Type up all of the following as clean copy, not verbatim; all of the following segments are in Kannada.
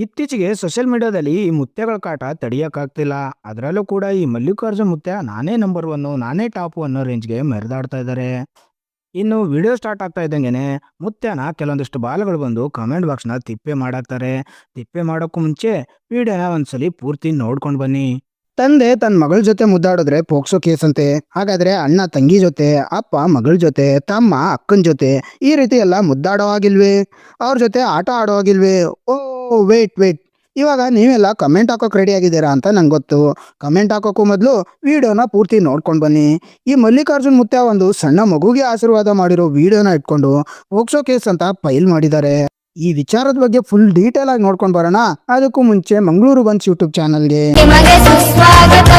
ಇತ್ತೀಚೆಗೆ ಸೋಷಿಯಲ್ ಮೀಡಿಯಾದಲ್ಲಿ ಈ ಮುತ್ಯಗಳ ಕಾಟ ತಡಿಯಕ್ಕಾಗ್ತಿಲ್ಲ. ಅದರಲ್ಲೂ ಕೂಡ ಈ ಮಲ್ಲಿಕಾರ್ಜುನ್ ಮುತ್ಯ ನಾನೇ ನಂಬರ್ ಒನ್ನು, ನಾನೇ ಟಾಪ್ ಅನ್ನೋ ರೇಂಜ್‌ಗೆ ಮೆರೆದಾಡ್ತಾ ಇದ್ದಾರೆ. ಇನ್ನು ವಿಡಿಯೋ ಸ್ಟಾರ್ಟ್ ಆಗ್ತಾ ಇದ್ದಂಗೆನೆ ಮುತ್ಯನ ಕೆಲವೊಂದಿಷ್ಟು ಬಾಲಗಳು ಬಂದು ಕಮೆಂಟ್ ಬಾಕ್ಸ್‌ನ ತಿಪ್ಪೆ ಮಾಡಾಕ್ತಾರೆ. ತಿಪ್ಪೆ ಮಾಡೋಕ್ಕೂ ಮುಂಚೆ ವಿಡಿಯೋನ ಒಂದ್ಸಲಿ ಪೂರ್ತಿ ನೋಡ್ಕೊಂಡು ಬನ್ನಿ. ತಂದೆ ತನ್ನ ಮಗಳ ಜೊತೆ ಮುದ್ದಾಡಿದ್ರೆ ಪೋಕ್ಸೋ ಕೇಸ್ ಅಂತೆ. ಹಾಗಾದ್ರೆ ಅಣ್ಣ ತಂಗಿ ಜೊತೆ, ಅಪ್ಪ ಮಗಳ ಜೊತೆ, ತಮ್ಮ ಅಕ್ಕನ ಜೊತೆ ಈ ರೀತಿ ಎಲ್ಲ ಮುದ್ದಾಡೋ ಆಗಿಲ್ವೇ? ಅವ್ರ ಜೊತೆ ಆಟ ಆಡೋ ಆಗಿಲ್ವೇ? ಓ ವೇಟ್ ಇವಾಗ ನೀವೆಲ್ಲ ಕಮೆಂಟ್ ಹಾಕೋಕೆ ರೆಡಿ ಆಗಿದ್ದೀರಾ ಅಂತ ನಂಗೆ ಗೊತ್ತು. ಕಮೆಂಟ್ ಹಾಕೋಕ್ಕೂ ಮೊದಲು ವಿಡಿಯೋನ ಪೂರ್ತಿ ನೋಡ್ಕೊಂಡು ಬನ್ನಿ. ಈ ಮಲ್ಲಿಕಾರ್ಜುನ್ ಮುತ್ಯ ಒಂದು ಸಣ್ಣ ಮಗುಗೆ ಆಶೀರ್ವಾದ ಮಾಡಿರೋ ವಿಡಿಯೋನ ಇಟ್ಕೊಂಡು ಪೋಕ್ಸೋ ಕೇಸ್ ಅಂತ ಫೈಲ್ ಮಾಡಿದ್ದಾರೆ. ಈ ವಿಚಾರದ ಬಗ್ಗೆ ಫುಲ್ ಡೀಟೇಲ್ ಆಗಿ ನೋಡ್ಕೊಂಡು ಬರೋಣ. ಅದಕ್ಕೂ ಮುಂಚೆ ಮಂಗಳೂರು ಬನ್ಸ್ ಯೂಟ್ಯೂಬ್ ಚಾನಲ್ಗೆ ನಿಮಗೆ ಸುಸ್ವಾಗತ.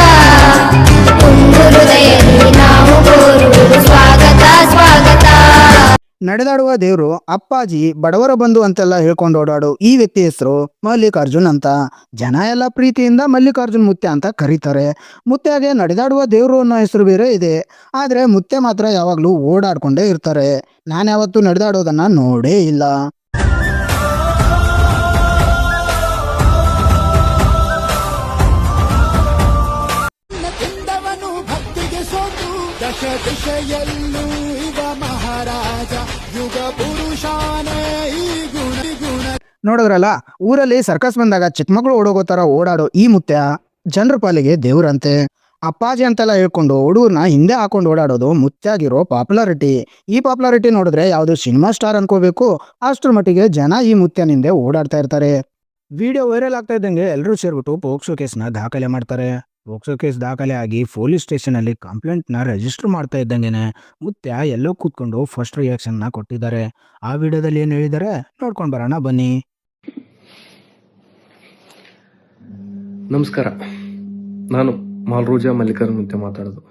ಹೃದಯದಲ್ಲಿ ನಾವು ಕೋರುವುದು ಸ್ವಾಗತ ಸ್ವಾಗತ. ನಡೆದಾಡುವ ದೇವ್ರು ಅಪ್ಪಾಜಿ ಬಡವರ ಬಂಧು ಅಂತೆಲ್ಲ ಹೇಳ್ಕೊಂಡು ಓಡಾಡು ಈ ವ್ಯಕ್ತಿ ಹೆಸರು ಮಲ್ಲಿಕಾರ್ಜುನ್ ಅಂತ. ಜನ ಎಲ್ಲ ಪ್ರೀತಿಯಿಂದ ಮಲ್ಲಿಕಾರ್ಜುನ್ ಮುತ್ಯ ಅಂತ ಕರೀತಾರೆ. ಮುತ್ಯಗೆ ನಡೆದಾಡುವ ದೇವ್ರು ಅನ್ನೋ ಹೆಸರು ಬೇರೆ ಇದೆ. ಆದ್ರೆ ಮುತ್ಯ ಮಾತ್ರ ಯಾವಾಗ್ಲೂ ಓಡಾಡ್ಕೊಂಡೇ ಇರ್ತಾರೆ. ನಾನು ಯಾವತ್ತೂ ನಡೆದಾಡೋದನ್ನ ನೋಡೇ ಇಲ್ಲ. ದಿಶೆಯಲ್ಲೂ ಇವ ಮಹಾರಾಜ ಯುಗ ಪುರುಷಾನೇ ಈ ಗುಣ. ನೋಡಿದ್ರಲ್ಲ, ಊರಲ್ಲಿ ಸರ್ಕಸ್ ಬಂದಾಗ ಚಿಕ್ಕ ಮಕ್ಕಳು ಓಡೋಗೋ ತರ ಓಡಾಡೋ ಈ ಮುತ್ಯ ಜನರ ಪಾಲಿಗೆ ದೇವ್ರಂತೆ. ಅಪ್ಪಾಜಿ ಅಂತೆಲ್ಲ ಹೇಳ್ಕೊಂಡು ಹುಡುಗರ್ನ ಹಿಂದೆ ಹಾಕೊಂಡು ಓಡಾಡೋದು ಮುತ್ಯಾಗಿರೋ ಪಾಪ್ಯುಲಾರಿಟಿ. ಈ ಪಾಪ್ಯುಲಾರಿಟಿ ನೋಡಿದ್ರೆ ಯಾವ್ದು ಸಿನಿಮಾ ಸ್ಟಾರ್ ಅನ್ಕೋಬೇಕು. ಅಷ್ಟ್ರ ಮಟ್ಟಿಗೆ ಜನ ಈ ಮುತ್ಯನಿಂದೆ ಓಡಾಡ್ತಾ ಇರ್ತಾರೆ. ವಿಡಿಯೋ ವೈರಲ್ ಆಗ್ತಾ ಇದ್ದಂಗೆ ಎಲ್ಲರೂ ಸೇರ್ಬಿಟ್ಟು ಪೋಕ್ಸೋ ಕೇಸ್ನ ದಾಖಲೆ ಮಾಡ್ತಾರೆ. ಪೋಕ್ಸೋ ಕೇಸ್ ದಾಖಲೆ ಆಗಿ ಪೊಲೀಸ್ ಸ್ಟೇಷನಲ್ಲಿ ಕಂಪ್ಲೇಂಟ್ನ ರಿಜಿಸ್ಟರ್ ಮಾಡ್ತಾ ಇದ್ದಂಗೆನೆ ಮುತ್ಯ ಎಲ್ಲೋ ಕೂತ್ಕೊಂಡು ಫಸ್ಟ್ ರಿಯಾಕ್ಷನ್ನ ಕೊಟ್ಟಿದ್ದಾರೆ. ಆ ವಿಡಿಯೋದಲ್ಲಿ ಏನು ಹೇಳಿದ್ದಾರೆ ನೋಡ್ಕೊಂಡು ಬರೋಣ ಬನ್ನಿ. ನಮಸ್ಕಾರ, ನಾನು ಮಾಲ್ರೋಜಾ ಮಲ್ಲಿಕಾರ್ಜುನ್ ಮುತ್ಯ ಮಾತಾಡೋದು.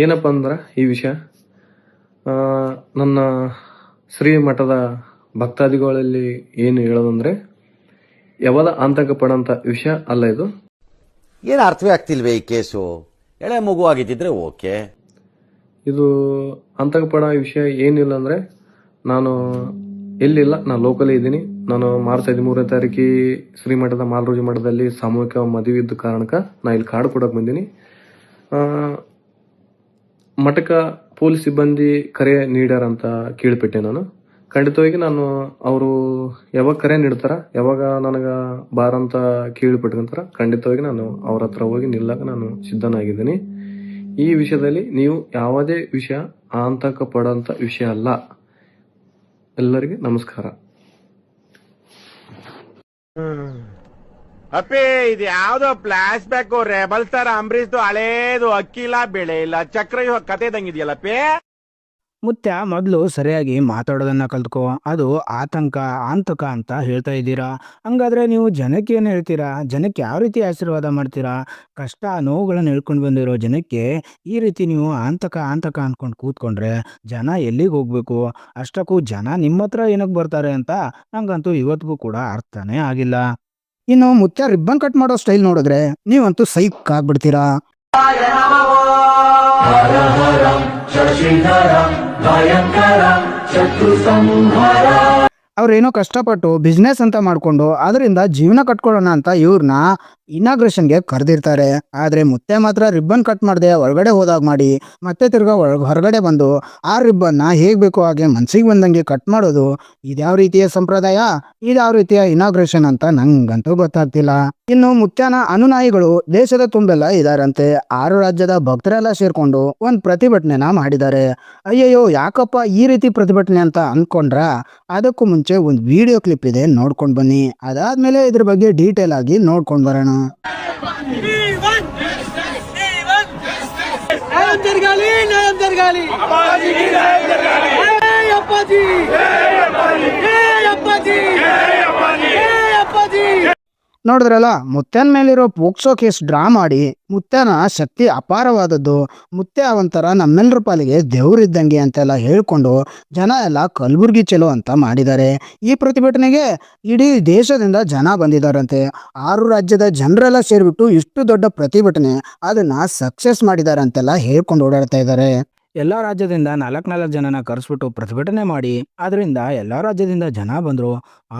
ಏನಪ್ಪ ಅಂದ್ರೆ ಈ ವಿಷಯ ನನ್ನ ಶ್ರೀಮಠದ ಭಕ್ತಾದಿಗಳಲ್ಲಿ ಏನು ಹೇಳೋದಂದ್ರೆ ಯಾವದ ಆತಂಕ ಪಡೋಂಥ ವಿಷಯ ಅಲ್ಲ ಇದು. ಏನು ಅರ್ಥವೇ ಆಗ್ತಿಲ್ವೇ ಈ ಕೇಸು? ಎಳೆ ಮಗು ಆಗಿದ್ದಿದ್ರೆ ಓಕೆ. ಇದು ಆತಂಕ ಪಡೋ ವಿಷಯ ಏನಿಲ್ಲ ಅಂದ್ರೆ ನಾನು ಎಲ್ಲಿಲ್ಲ, ನಾನು ಲೋಕಲೇ ಇದ್ದೀನಿ. ನಾನು ಮಾರ್ಚ್ 13ನೇ ತಾರೀಕಿ ಶ್ರೀಮಠದ ಮಾಲ್ರೋಜಿ ಮಠದಲ್ಲಿ ಸಾಮೂಹಿಕ ಮದುವೆ ಇದ್ದ ಕಾರಣಕ್ಕೆ ನಾ ಇಲ್ಲಿ ಕಾರ್ಡ್ ಕೊಡಕ್ಕೆ ಬಂದೀನಿ. ಮಠಕ್ಕೆ ಪೊಲೀಸ್ ಸಿಬ್ಬಂದಿ ಕರೆ ನೀಡ್ಯಾರ ಅಂತ ಕೇಳ್ಬಿಟ್ಟೆ. ನಾನು ಖಂಡಿತವಾಗಿ ನಾನು ಅವರು ಯಾವಾಗ ಕರೆ ನೀಡ್ತಾರ, ಯಾವಾಗ ನನಗೆ ಬಾರಂತ ಕೇಳಿಬಿಟ್ಕೊಂತಾರ, ಖಂಡಿತವಾಗಿ ನಾನು ಅವ್ರ ಹತ್ರ ಹೋಗಿ ನಿಲ್ಲಕ್ಕೆ ನಾನು ಸಿದ್ಧನಾಗಿದ್ದೀನಿ. ಈ ವಿಷಯದಲ್ಲಿ ನೀವು ಯಾವುದೇ ವಿಷಯ ಆತಂಕ ಪಡೋಂಥ ವಿಷಯ ಅಲ್ಲ. ಎಲ್ಲರಿಗೆ ನಮಸ್ಕಾರ. ಅಪ್ಪಿ, ಇದು ಯಾವ್ದೋ ಫ್ಲಾಶ್ ಬ್ಯಾಕ್ ರೆಬಲ್ ಸ್ಟಾರ್ ಅಂಬರೀಶ್ದು ಹಳೇದು ಅಕ್ಕಿ ಇಲ್ಲ ಬೆಳೆ ಇಲ್ಲ ಚಕ್ರ ಕತೆ ಇದಂಗಿದೆಯಲ್ಲಪ್ಪಿ. ಮುತ್ಯ ಮೊದಲು ಸರಿಯಾಗಿ ಮಾತಾಡೋದನ್ನ ಕಲ್ತ್ಕೋ. ಅದು ಆತಂಕ ಅಂತ ಹೇಳ್ತಾ ಇದ್ದೀರಾ. ಹಂಗಾದ್ರೆ ನೀವು ಜನಕ್ಕೆ ಏನು ಹೇಳ್ತೀರಾ? ಜನಕ್ಕೆ ಯಾವ ರೀತಿ ಆಶೀರ್ವಾದ ಮಾಡ್ತೀರಾ? ಕಷ್ಟ ನೋವುಗಳನ್ನು ಹೇಳ್ಕೊಂಡು ಬಂದಿರೋ ಜನಕ್ಕೆ ಈ ರೀತಿ ನೀವು ಆತಂಕ ಅನ್ಕೊಂಡು ಕೂತ್ಕೊಂಡ್ರೆ ಜನ ಎಲ್ಲಿಗೆ ಹೋಗ್ಬೇಕು? ಅಷ್ಟಕ್ಕೂ ಜನ ನಿಮ್ಮ ಹತ್ರ ಏನಕ್ಕೆ ಬರ್ತಾರೆ ಅಂತ ನಂಗಂತೂ ಇವತ್ತಿಗೂ ಕೂಡ ಅರ್ಥನೇ ಆಗಿಲ್ಲ. ಇನ್ನು ಮುತ್ಯ ರಿಬ್ಬನ್ ಕಟ್ ಮಾಡೋ ಸ್ಟೈಲ್ ನೋಡಿದ್ರೆ ನೀವಂತೂ ಸೈಕ್ ಆಗ್ಬಿಡ್ತೀರಾ. ಅವ್ರೇನೋ ಕಷ್ಟಪಟ್ಟು ಬಿಸ್ನೆಸ್ ಅಂತ ಮಾಡ್ಕೊಂಡು ಅದರಿಂದ ಜೀವನ ಕಟ್ಕೊಳ್ಳೋಣ ಅಂತ ಇವ್ರನ್ನ ಇನಾಗ್ರೇಷನ್ಗೆ ಕರೆದಿರ್ತಾರೆ. ಆದ್ರೆ ಮುತ್ತೆ ಮಾತ್ರ ರಿಬ್ಬನ್ ಕಟ್ ಮಾಡದೆ ಹೊರಗಡೆ ಹೋದಾಗ ಮಾಡಿ ಮತ್ತೆ ತಿರ್ಗಾ ಹೊರಗಡೆ ಬಂದು ಆ ರಿಬ್ಬನ್ನ ಹೇಗ್ ಬೇಕೋ ಹಾಗೆ ಮನ್ಸಿಗೆ ಬಂದಂಗೆ ಕಟ್ ಮಾಡೋದು ಇದ್ಯಾವ ರೀತಿಯ ಸಂಪ್ರದಾಯ, ಇದ್ಯಾವ ರೀತಿಯ ಇನಾಗ್ರೇಷನ್ ಅಂತ ನಂಗಂತೂ ಗೊತ್ತಾಗ್ತಿಲ್ಲ. ಇನ್ನು ಮುತ್ಯನ ಅನುನಾಯಿಗಳು ದೇಶದ ತುಂಬೆಲ್ಲ ಇದಾರಂತೆ. 6 ರಾಜ್ಯದ ಭಕ್ತರೆಲ್ಲ ಸೇರ್ಕೊಂಡು ಒಂದ್ ಪ್ರತಿಭಟನೆನ ಮಾಡಿದ್ದಾರೆ. ಅಯ್ಯಯ್ಯೋ, ಯಾಕಪ್ಪ ಈ ರೀತಿ ಪ್ರತಿಭಟನೆ ಅಂತ ಅನ್ಕೊಂಡ್ರ? ಅದಕ್ಕೂ ಮುಂಚೆ ಒಂದು ವಿಡಿಯೋ ಕ್ಲಿಪ್ ಇದೆ, ನೋಡ್ಕೊಂಡು ಬನ್ನಿ. ಅದಾದ್ಮೇಲೆ ಇದ್ರ ಬಗ್ಗೆ ಡೀಟೇಲ್ ಆಗಿ ನೋಡ್ಕೊಂಡು ಬರೋಣ. ನೋಡಿದ್ರಲ್ಲ, ಮುತ್ಯನ ಮೇಲಿರೋ ಪೋಕ್ಸೋ ಕೇಸ್ ಡ್ರಾ ಮಾಡಿ ಮುತ್ಯನ ಶಕ್ತಿ ಅಪಾರವಾದದ್ದು, ಮುತ್ಯ ಒಂಥರ ನಮ್ಮೆಲ್ಲರ ಪಾಲಿಗೆ ದೇವ್ರಿದ್ದಂಗೆ ಅಂತೆಲ್ಲ ಹೇಳ್ಕೊಂಡು ಜನ ಎಲ್ಲ ಕಲಬುರ್ಗಿ ಚಲೋ ಅಂತ ಮಾಡಿದ್ದಾರೆ. ಈ ಪ್ರತಿಭಟನೆಗೆ ಇಡೀ ದೇಶದಿಂದ ಜನ ಬಂದಿದ್ದಾರಂತೆ. 6 ರಾಜ್ಯದ ಜನರೆಲ್ಲ ಸೇರಿಬಿಟ್ಟು ಇಷ್ಟು ದೊಡ್ಡ ಪ್ರತಿಭಟನೆ ಅದನ್ನ ಸಕ್ಸಸ್ ಮಾಡಿದ್ದಾರೆ ಅಂತೆಲ್ಲ ಹೇಳ್ಕೊಂಡು ಓಡಾಡ್ತಾ ಇದ್ದಾರೆ. ಎಲ್ಲ ರಾಜ್ಯದಿಂದ ನಾಲ್ಕು ಜನನ ಕರೆಸ್ಬಿಟ್ಟು ಪ್ರತಿಭಟನೆ ಮಾಡಿ ಅದರಿಂದ ಎಲ್ಲ ರಾಜ್ಯದಿಂದ ಜನ ಬಂದರು,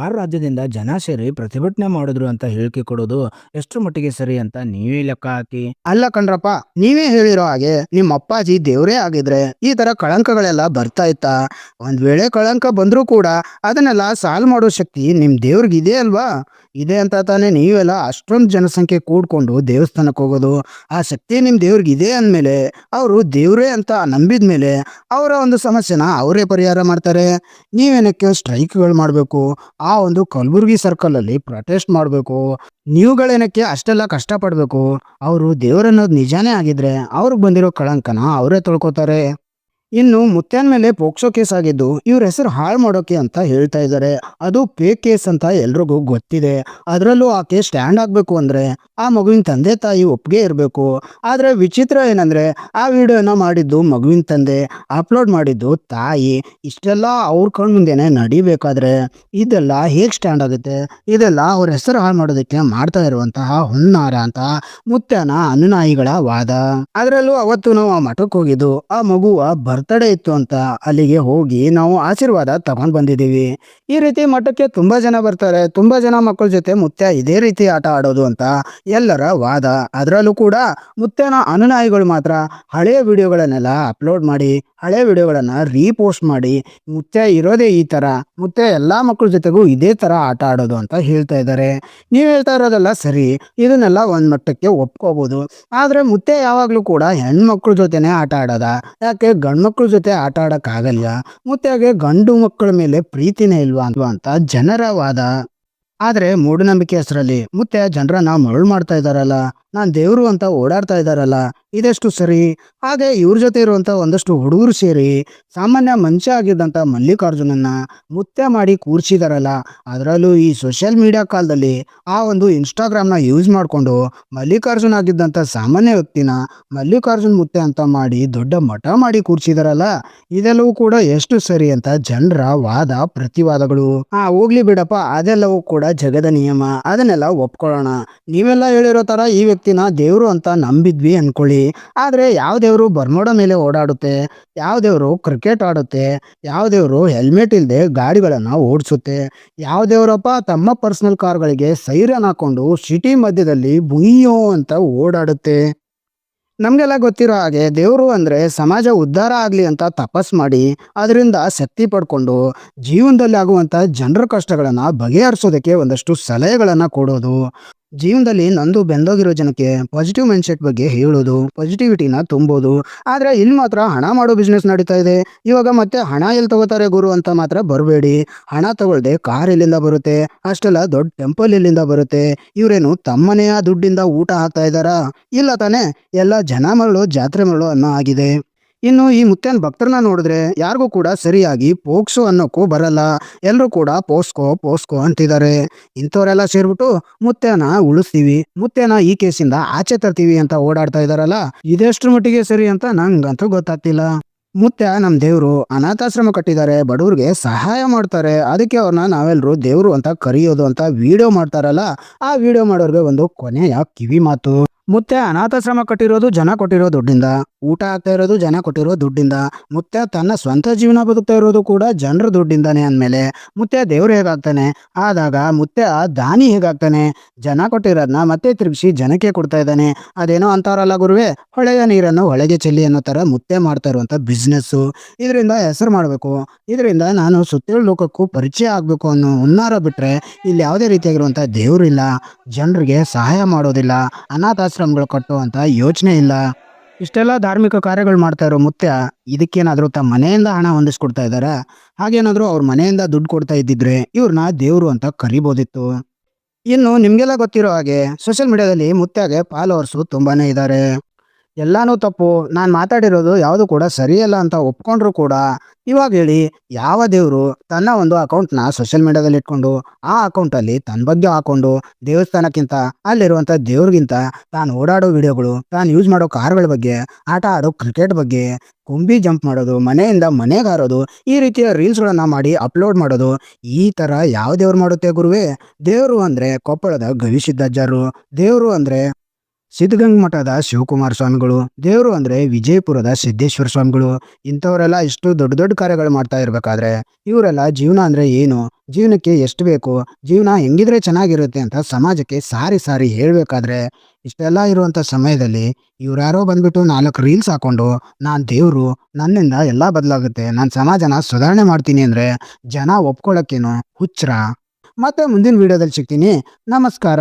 6 ರಾಜ್ಯದಿಂದ ಜನ ಸೇರಿ ಪ್ರತಿಭಟನೆ ಮಾಡಿದ್ರು ಅಂತ ಹೇಳಿಕೆ ಕೊಡೋದು ಎಷ್ಟರ ಮಟ್ಟಿಗೆ ಸರಿ ಅಂತ ನೀವೇ ಲೆಕ್ಕ ಹಾಕಿ. ಅಲ್ಲ ಕಣ್ರಪ್ಪ, ನೀವೇ ಹೇಳಿರೋ ಹಾಗೆ ನಿಮ್ಮ ಅಪ್ಪಾಜಿ ದೇವರೇ ಆಗಿದ್ರೆ ಈ ತರ ಕಳಂಕಗಳೆಲ್ಲ ಬರ್ತಾ ಇತ್ತಾ? ಒಂದ್ ವೇಳೆ ಕಳಂಕ ಬಂದ್ರೂ ಕೂಡ ಅದನ್ನೆಲ್ಲ ಸಾಲ್ವ್ ಮಾಡೋ ಶಕ್ತಿ ನಿಮ್ ದೇವ್ರಿಗೆ ಇದೆ ಅಲ್ವಾ? ಇದೆ ಅಂತ ತಾನೇ ನೀವೆಲ್ಲ ಅಷ್ಟೊಂದು ಜನಸಂಖ್ಯೆ ಕೂಡ್ಕೊಂಡು ದೇವಸ್ಥಾನಕ್ಕೆ ಹೋಗೋದು. ಆ ಶಕ್ತಿ ನಿಮ್ ದೇವ್ರಿಗೆ ಇದೆ ಅಂದಮೇಲೆ ಅವರು ದೇವ್ರೇ ಅಂತ ನಂಬಿದ್ಮೇಲೆ ಅವರ ಒಂದು ಸಮಸ್ಯೆನ ಅವರೇ ಪರಿಹಾರ ಮಾಡ್ತಾರೆ. ನೀವೇನಕ್ಕೆ ಸ್ಟ್ರೈಕ್ಗಳು ಮಾಡಬೇಕು, ಆ ಒಂದು ಕಲಬುರ್ಗಿ ಸರ್ಕಲಲ್ಲಿ ಪ್ರೊಟೆಸ್ಟ್ ಮಾಡಬೇಕು, ನೀವುಗಳೇನಕ್ಕೆ ಅಷ್ಟೆಲ್ಲ ಕಷ್ಟಪಡಬೇಕು? ಅವರು ದೇವರನ್ನೋದು ನಿಜಾನೇ ಆಗಿದ್ರೆ ಅವ್ರಿಗೆ ಬಂದಿರೋ ಕಳಂಕನ ಅವರೇ ತೊಳ್ಕೊತಾರೆ. ಇನ್ನು ಮುತ್ಯಾನ್ ಮೇಲೆ ಪೋಕ್ಸೋ ಕೇಸ್ ಆಗಿದ್ದು ಇವ್ರ ಹೆಸರು ಹಾಳು ಮಾಡೋಕೆ ಅಂತ ಹೇಳ್ತಾ ಇದ್ದಾರೆ. ಅದು ಫೇಕ್ ಕೇಸ್ ಅಂತ ಎಲ್ರಿಗೂ ಗೊತ್ತಿದೆ. ಅದರಲ್ಲೂ ಆ ಕೇಸ್ ಸ್ಟ್ಯಾಂಡ್ ಆಗಬೇಕು ಅಂದರೆ ಆ ಮಗುವಿನ ತಂದೆ ತಾಯಿ ಒಪ್ಪಿಗೆ ಇರಬೇಕು. ಆದರೆ ವಿಚಿತ್ರ ಏನಂದರೆ ಆ ವಿಡಿಯೋನ ಮಾಡಿದ್ದು ಮಗುವಿನ ತಂದೆ, ಅಪ್ಲೋಡ್ ಮಾಡಿದ್ದು ತಾಯಿ. ಇಷ್ಟೆಲ್ಲ ಅವ್ರ ಕಣ್ಣು ಮುಂದೆನೆ ನಡಿಬೇಕಾದ್ರೆ ಇದೆಲ್ಲ ಹೇಗೆ ಸ್ಟ್ಯಾಂಡ್ ಆಗುತ್ತೆ? ಇದೆಲ್ಲ ಅವ್ರ ಹೆಸರು ಹಾಳು ಮಾಡೋದಕ್ಕೆ ಮಾಡ್ತಾ ಇರುವಂತಹ ಹುನ್ನಾರ ಅಂತ ಮುತ್ಯಾನ ಅನುನಾಯಿಗಳ ವಾದ. ಅದರಲ್ಲೂ ಅವತ್ತು ನಾವು ಆ ಮಠಕ್ಕೆ ಹೋಗಿದ್ದು ಆ ಮಗುವ ಬರ್ತಡೇ ಇತ್ತು ಅಂತ ಅಲ್ಲಿಗೆ ಹೋಗಿ ನಾವು ಆಶೀರ್ವಾದ ತಗೊಂಡ್ ಬಂದಿದ್ದೀವಿ. ಈ ರೀತಿ ಮಠಕ್ಕೆ ತುಂಬಾ ಜನ ಬರ್ತಾರೆ, ತುಂಬಾ ಜನ ಮಕ್ಕಳ ಜೊತೆ ಮುತ್ಯ ಇದೇ ರೀತಿ ಆಟ ಆಡೋದು ಅಂತ ಎಲ್ಲರ ವಾದ. ಅದರಲ್ಲೂ ಕೂಡ ಮುತ್ಯನ ಅನುನಾಯಿಗಳು ಮಾತ್ರ ಹಳೆಯ ವಿಡಿಯೋಗಳನ್ನೆಲ್ಲ ಅಪ್ಲೋಡ್ ಮಾಡಿ, ಹಳೆ ವಿಡಿಯೋಗಳನ್ನ ರೀಪೋಸ್ಟ್ ಮಾಡಿ, ಮುತ್ಯ ಇರೋದೇ ಈ ತರ, ಮುತ್ಯ ಎಲ್ಲಾ ಮಕ್ಕಳ ಜೊತೆಗೂ ಇದೇ ತರ ಆಟ ಆಡೋದು ಅಂತ ಹೇಳ್ತಾ ಇದ್ದಾರೆ. ನೀವು ಹೇಳ್ತಾ ಇರೋದೆಲ್ಲ ಸರಿ, ಇದನ್ನೆಲ್ಲ ಒಂದ್ ಮಟ್ಟಕ್ಕೆ ಒಪ್ಕೋಬಹುದು. ಆದ್ರೆ ಮುತ್ಯ ಯಾವಾಗ್ಲೂ ಕೂಡ ಹೆಣ್ಮಕ್ಳ ಜೊತೆನೆ ಆಟ ಆಡೋದ? ಯಾಕೆ ಗಂಡ್ಮಕ್ಳ ಜೊತೆ ಆಟ ಆಡಕ್ ಆಗಲ್ಲ? ಮುತ್ಯಾಗೆ ಗಂಡು ಮಕ್ಕಳ ಮೇಲೆ ಪ್ರೀತಿನೇ ಇಲ್ವಾ ಅಂತ ಜನರ ವಾದ. ಆದ್ರೆ ಮೂಢನಂಬಿಕೆ ಹೆಸರಲ್ಲಿ ಮುತ್ಯ ಜನರನ್ನ ಮರಳು ಮಾಡ್ತಾ ಇದ್ದಾರಲ್ಲ, ನಾನ್ ದೇವ್ರು ಅಂತ ಓಡಾಡ್ತಾ ಇದ್ದಾರಲ್ಲ, ಇದೆಷ್ಟು ಸರಿ? ಹಾಗೆ ಇವ್ರ ಜೊತೆ ಇರುವಂತ ಒಂದಷ್ಟು ಹುಡುಗರು ಸೇರಿ ಸಾಮಾನ್ಯ ಮನುಷ್ಯ ಆಗಿದ್ದಂತ ಮಲ್ಲಿಕಾರ್ಜುನನ್ನ ಮುತ್ಯ ಮಾಡಿ ಕೂರ್ಸಿದಾರಲ್ಲ. ಅದರಲ್ಲೂ ಈ ಸೋಷಿಯಲ್ ಮೀಡಿಯಾ ಕಾಲದಲ್ಲಿ ಆ ಒಂದು ಇನ್ಸ್ಟಾಗ್ರಾಮ್ನ ಯೂಸ್ ಮಾಡಿಕೊಂಡು ಮಲ್ಲಿಕಾರ್ಜುನ್ ಆಗಿದ್ದಂಥ ಸಾಮಾನ್ಯ ವ್ಯಕ್ತಿನ ಮಲ್ಲಿಕಾರ್ಜುನ್ ಮುತ್ಯ ಅಂತ ಮಾಡಿ ದೊಡ್ಡ ಮಠ ಮಾಡಿ ಕೂರ್ಸಿದಾರಲ್ಲ. ಇದೆಲ್ಲವೂ ಕೂಡ ಎಷ್ಟು ಸರಿ ಅಂತ ಜನರ ವಾದ ಪ್ರತಿವಾದಗಳು. ಹೋಗ್ಲಿ ಬಿಡಪ್ಪ, ಅದೆಲ್ಲವೂ ಕೂಡ ಜಗದ ನಿಯಮ, ಅದನ್ನೆಲ್ಲ ಒಪ್ಕೊಳ್ಳೋಣ. ನೀವೆಲ್ಲ ಹೇಳಿರೋ ತರ ಈ ವ್ಯಕ್ತಿನ ದೇವ್ರು ಅಂತ ನಂಬಿದ್ವಿ ಅನ್ಕೊಳ್ಳಿ. ಆದ್ರೆ ಯಾವ ದೇವ್ರು ಬರ್ಮೋಡ ಮೇಲೆ ಓಡಾಡುತ್ತೆ? ಯಾವ ದೇವ್ರು ಕ್ರಿಕೆಟ್ ಆಡುತ್ತೆ? ಯಾವ ದೇವ್ರು ಹೆಲ್ಮೆಟ್ ಇಲ್ಲದೆ ಗಾಡಿಗಳನ್ನ ಓಡಿಸುತ್ತೆ? ಯಾವ ದೇವರಪ್ಪ ತಮ್ಮ ಪರ್ಸನಲ್ ಕಾರ್ಗಳಿಗೆ ಸೈರನ್ ಹಾಕೊಂಡು ಸಿಟಿ ಮಧ್ಯದಲ್ಲಿ ಬುಯ್ಯೋ ಅಂತ ಓಡಾಡುತ್ತೆ? ನಮಗೆಲ್ಲ ಗೊತ್ತಿರೋ ಹಾಗೆ ದೇವರು ಅಂದರೆ ಸಮಾಜ ಉದ್ಧಾರ ಆಗಲಿ ಅಂತ ತಪಸ್ ಮಾಡಿ ಅದರಿಂದ ಶಕ್ತಿ ಪಡ್ಕೊಂಡು ಜೀವನದಲ್ಲಿ ಆಗುವಂಥ ಜನರ ಕಷ್ಟಗಳನ್ನು ಬಗೆಹರಿಸೋದಕ್ಕೆ ಒಂದಷ್ಟು ಸಲಹೆಗಳನ್ನು ಕೊಡೋದು. ಜೀವನದಲ್ಲಿ ನಂದು ಬೆಂದೋಗಿರೋ ಜನಕ್ಕೆ ಪಾಸಿಟಿವ್ ಮೈಂಡ್ ಸೆಟ್ ಬಗ್ಗೆ ಹೇಳೋದು, ಪಾಸಿಟಿವಿಟಿನ ತುಂಬೋದು. ಆದರೆ ಇಲ್ಲಿ ಮಾತ್ರ ಹಣ ಮಾಡೋ ಬಿಸ್ನೆಸ್ ನಡೀತಾ ಇದೆ. ಇವಾಗ ಮತ್ತೆ ಹಣ ಎಲ್ಲಿ ತಗೋತಾರೆ ಗುರು ಅಂತ ಮಾತ್ರ ಬರಬೇಡಿ. ಹಣ ತಗೊಳ್ದೆ ಕಾರ್ ಎಲ್ಲಿಂದ ಬರುತ್ತೆ? ಅಷ್ಟೆಲ್ಲ ದೊಡ್ಡ ಟೆಂಪಲ್ ಎಲ್ಲಿಂದ ಬರುತ್ತೆ? ಇವರೇನು ತಮ್ಮನೆಯ ದುಡ್ಡಿಂದ ಊಟ ಹಾಕ್ತಾ ಇದ್ದಾರಾ? ಇಲ್ಲ ತಾನೇ. ಎಲ್ಲ ಜನ ಮರಳು ಜಾತ್ರೆ ಮರಳು ಅನ್ನೋ ಆಗಿದೆ. ಇನ್ನು ಈ ಮುತ್ಯನ ಭಕ್ತರನ್ನ ನೋಡಿದ್ರೆ ಯಾರಿಗೂ ಕೂಡ ಸರಿಯಾಗಿ ಪೋಕ್ಸೋ ಅನ್ನೋಕ್ಕೂ ಬರಲ್ಲ. ಎಲ್ಲರೂ ಕೂಡ ಪೋಸ್ಕೋ ಅಂತಿದ್ದಾರೆ. ಇಂಥವರೆಲ್ಲ ಸೇರ್ಬಿಟ್ಟು ಮುತ್ಯನ ಉಳಿಸ್ತೀವಿ, ಮುತ್ಯನ ಈ ಕೇಸಿಂದ ಆಚೆ ತರ್ತೀವಿ ಅಂತ ಓಡಾಡ್ತಾ ಇದಾರಲ್ಲ, ಇದೆಷ್ಟ್ರ ಮಟ್ಟಿಗೆ ಸರಿ ಅಂತ ನಂಗಂತೂ ಗೊತ್ತಾಗ್ತಿಲ್ಲ. ಮುತ್ಯ ನಮ್ಮ ದೇವರು ಅನಾಥಾಶ್ರಮ ಕಟ್ಟಿದ್ದಾರೆ, ಬಡವ್ರಿಗೆ ಸಹಾಯ ಮಾಡ್ತಾರೆ, ಅದಕ್ಕೆ ಅವ್ರನ್ನ ನಾವೆಲ್ಲರೂ ದೇವರು ಅಂತ ಕರೆಯೋದು ಅಂತ ವಿಡಿಯೋ ಮಾಡ್ತಾರಲ್ಲ, ಆ ವಿಡಿಯೋ ಮಾಡೋರ್ಗೆ ಒಂದು ಕೊನೆಯ ಕಿವಿ ಮಾತು. ಮುತ್ಯ ಅನಾಥಾಶ್ರಮ ಕಟ್ಟಿರೋದು ಜನ ಕೊಟ್ಟಿರೋ ದುಡ್ಡಿಂದ, ಊಟ ಆಗ್ತಾ ಇರೋದು ಜನ ಕೊಟ್ಟಿರೋ ದುಡ್ಡಿಂದ, ಮುತ್ಯ ತನ್ನ ಸ್ವಂತ ಜೀವನ ಬದುಕ್ತಾ ಇರೋದು ಕೂಡ ಜನರ ದುಡ್ಡಿಂದಾನೆ ಅಂದಮೇಲೆ ಮುತ್ಯ ದೇವ್ರು ಹೇಗಾಗ್ತಾನೆ? ಆದಾಗ ಮುತ್ಯ ದಾನಿ ಹೇಗಾಗ್ತಾನೆ? ಜನ ಕೊಟ್ಟಿರೋದನ್ನ ಮತ್ತೆ ತಿರುಗಿಸಿ ಜನಕ್ಕೆ ಕೊಡ್ತಾ ಇದ್ದಾನೆ. ಅದೇನೋ ಅಂತಾರಲ್ಲ ಗುರುವೆ, ಹೊಳೆಯ ನೀರನ್ನು ಹೊಳೆಗೆ ಚೆಲ್ಲಿ ಅನ್ನೋ ಥರ ಮುತ್ಯ ಮಾಡ್ತಾ ಇರುವಂಥ ಬಿಸ್ನೆಸ್ಸು. ಇದರಿಂದ ಹೆಸರು ಮಾಡಬೇಕು, ಇದರಿಂದ ನಾನು ಸುತ್ತೇಳು ಲೋಕಕ್ಕೂ ಪರಿಚಯ ಆಗಬೇಕು ಅನ್ನೋ ಹುನ್ನಾರ ಬಿಟ್ಟರೆ ಇಲ್ಲಿ ಯಾವುದೇ ರೀತಿಯಾಗಿರುವಂಥ ದೇವರು ಇಲ್ಲ, ಜನರಿಗೆ ಸಹಾಯ ಮಾಡೋದಿಲ್ಲ, ಅನಾಥಾಶ್ರಮಗಳು ಕಟ್ಟುವಂಥ ಯೋಚನೆ ಇಲ್ಲ. ಇಷ್ಟೆಲ್ಲ ಧಾರ್ಮಿಕ ಕಾರ್ಯಗಳು ಮಾಡ್ತಾ ಇರೋ ಮುತ್ಯ ಇದಕ್ಕೇನಾದರೂ ತಮ್ಮ ಮನೆಯಿಂದ ಹಣ ಹೊಂದಿಸ್ಕೊಡ್ತಾ ಇದ್ದಾರಾ? ಹಾಗೇನಾದರೂ ಅವ್ರ ಮನೆಯಿಂದ ದುಡ್ಡು ಕೊಡ್ತಾ ಇದ್ದಿದ್ರೆ ಇವ್ರನ್ನ ದೇವರು ಅಂತ ಕರಿಬೋದಿತ್ತು. ಇನ್ನು ನಿಮಗೆಲ್ಲ ಗೊತ್ತಿರೋ ಹಾಗೆ ಸೋಷಿಯಲ್ ಮೀಡಿಯಾದಲ್ಲಿ ಮುತ್ಯಾಗೆ ಫಾಲೋವರ್ಸು ತುಂಬಾನೇ ಇದ್ದಾರೆ. ಎಲ್ಲಾನು ತಪ್ಪು, ನಾನು ಮಾತಾಡಿರೋದು ಯಾವುದು ಕೂಡ ಸರಿಯಲ್ಲ ಅಂತ ಒಪ್ಕೊಂಡ್ರು ಕೂಡ ಇವಾಗ ಹೇಳಿ, ಯಾವ ದೇವರು ತನ್ನ ಒಂದು ಅಕೌಂಟ್ನ ಸೋಷಿಯಲ್ ಮೀಡಿಯಾದಲ್ಲಿ ಇಟ್ಕೊಂಡು ಆ ಅಕೌಂಟಲ್ಲಿ ತನ್ನ ಬಗ್ಗೆ ಹಾಕೊಂಡು ದೇವಸ್ಥಾನಕ್ಕಿಂತ ಅಲ್ಲಿರುವಂಥ ದೇವ್ರಿಗಿಂತ ತಾನು ಓಡಾಡೋ ವಿಡಿಯೋಗಳು, ತಾನು ಯೂಸ್ ಮಾಡೋ ಕಾರ್ಗಳ ಬಗ್ಗೆ, ಆಟ ಆಡೋ ಕ್ರಿಕೆಟ್ ಬಗ್ಗೆ, ಕೊಂಬಿ ಜಂಪ್ ಮಾಡೋದು, ಮನೆಯಿಂದ ಮನೆಗೆ ಹಾರೋದು, ಈ ರೀತಿಯ ರೀಲ್ಸ್ಗಳನ್ನು ಮಾಡಿ ಅಪ್ಲೋಡ್ ಮಾಡೋದು, ಈ ಥರ ಯಾವ ದೇವ್ರು ಮಾಡುತ್ತೆ ಗುರುವೇ? ದೇವರು ಅಂದರೆ ಕೊಪ್ಪಳದ ಗವಿಸಿದ್ದಜ್ಜರು, ದೇವರು ಅಂದರೆ ಸಿದ್ಧಗಂಗ ಮಠದ ಶಿವಕುಮಾರ ಸ್ವಾಮಿಗಳು, ದೇವರು ಅಂದ್ರೆ ವಿಜಯಪುರದ ಸಿದ್ದೇಶ್ವರ ಸ್ವಾಮಿಗಳು. ಇಂಥವರೆಲ್ಲ ಇಷ್ಟು ದೊಡ್ಡ ದೊಡ್ಡ ಕಾರ್ಯಗಳು ಮಾಡ್ತಾ ಇರ್ಬೇಕಾದ್ರೆ ಇವರೆಲ್ಲ ಜೀವನ ಅಂದ್ರೆ ಏನು, ಜೀವನಕ್ಕೆ ಎಷ್ಟು ಬೇಕು, ಜೀವನ ಹೆಂಗಿದ್ರೆ ಚೆನ್ನಾಗಿರುತ್ತೆ ಅಂತ ಸಮಾಜಕ್ಕೆ ಸಾರಿ ಸಾರಿ ಹೇಳ್ಬೇಕಾದ್ರೆ ಇಷ್ಟೆಲ್ಲ ಇರುವಂತ ಸಮಯದಲ್ಲಿ ಇವ್ರ್ಯಾರೋ ಬಂದ್ಬಿಟ್ಟು 4 ರೀಲ್ಸ್ ಹಾಕೊಂಡು ನಾನ್ ದೇವ್ರು, ನನ್ನಿಂದ ಎಲ್ಲಾ ಬದಲಾಗುತ್ತೆ, ನಾನ್ ಸಮಾಜನ ಸುಧಾರಣೆ ಮಾಡ್ತೀನಿ ಅಂದ್ರೆ ಜನ ಒಪ್ಕೊಳಕ್ಕೇನು ಹುಚ್ರ? ಮತ್ತೆ ಮುಂದಿನ ವಿಡಿಯೋದಲ್ಲಿ ಸಿಗ್ತೀನಿ. ನಮಸ್ಕಾರ.